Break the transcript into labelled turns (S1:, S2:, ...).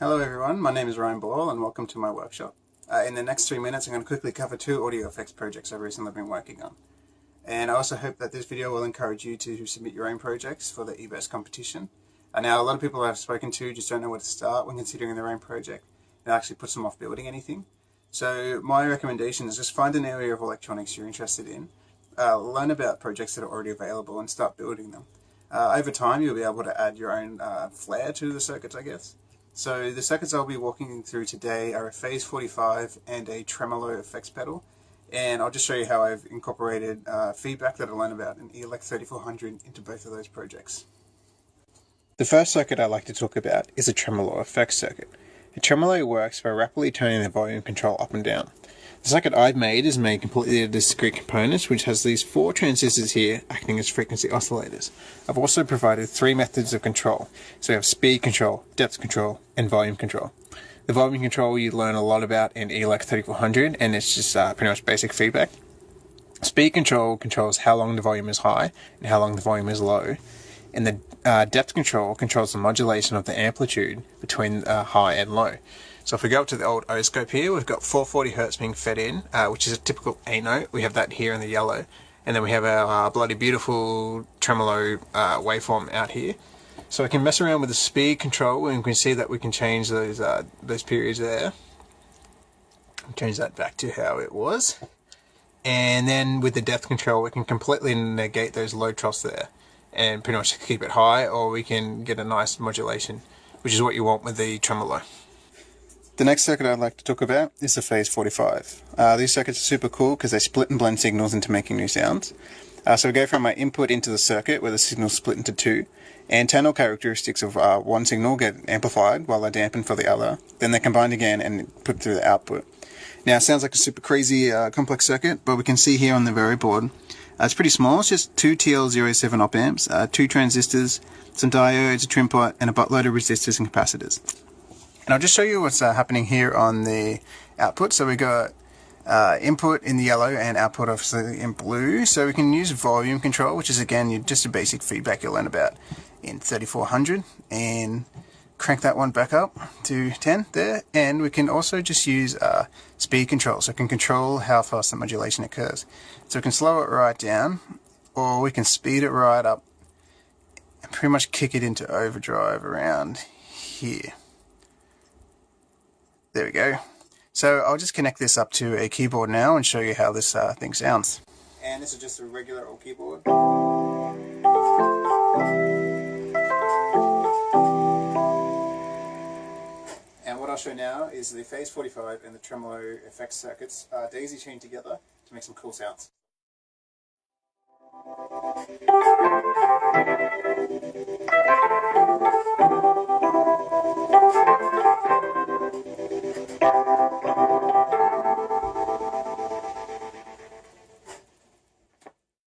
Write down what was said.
S1: Hello everyone, my name is Ryan Boyle and welcome to my workshop. In the next 3 minutes I'm going to quickly cover two audio effects projects I've recently been working on. And I also hope that this video will encourage you to submit your own projects for the UQ-EBESS competition. Now a lot of people I've spoken to just don't know where to start when considering their own project. It actually puts them off building anything. So my recommendation is just find an area of electronics you're interested in, learn about projects that are already available and start building them. Over time you'll be able to add your own flair to the circuits, I guess. So the circuits I'll be walking through today are a Phase 45 and a Tremolo effects pedal, and I'll just show you how I've incorporated feedback that I learned about in ELEC 3400 into both of those projects. The first circuit I'd like to talk about is a Tremolo effects circuit. A tremolo works by rapidly turning the volume control up and down. The circuit I've made is made completely of discrete components, which has these 4 transistors here acting as frequency oscillators. I've also provided 3 methods of control. So we have speed control, depth control, and volume control. The volume control you learn a lot about in ELEC 3400, and it's just pretty much basic feedback. Speed control controls how long the volume is high and how long the volume is low. And the depth control controls the modulation of the amplitude between high and low. So if we go up to the old oscope here, we've got 440 Hertz being fed in, which is a typical A note. We have that here in the yellow. And then we have our bloody beautiful tremolo waveform out here. So we can mess around with the speed control, and we can see that we can change those periods there. Change that back to how it was. And then with the depth control, we can completely negate those low troughs there and pretty much keep it high, or we can get a nice modulation, which is what you want with the tremolo. The next circuit I'd like to talk about is the Phase 45. These circuits are super cool because they split and blend signals into making new sounds. So we go from my input into the circuit where the signals split into 2, and internal characteristics of one signal get amplified while they're dampened for the other. Then they're combined again and put through the output. Now it sounds like a super crazy complex circuit, but we can see here on the very board, it's pretty small. It's just 2 TL07 op amps, 2 transistors, some diodes, a trim pot, and a buttload of resistors and capacitors. And I'll just show you what's happening here on the output. So we got input in the yellow and output obviously in blue. So we can use volume control, which is again just a basic feedback you'll learn about in 3400, and crank that one back up to 10 there. And we can also just use speed control, so it can control how fast the modulation occurs. So we can slow it right down, or we can speed it right up and pretty much kick it into overdrive around here. There we go. So I'll just connect this up to a keyboard now and show you how this thing sounds. And this is just a regular old keyboard. And what I'll show now is the Phase 45 and the Tremolo effects circuits daisy chained together to make some cool sounds.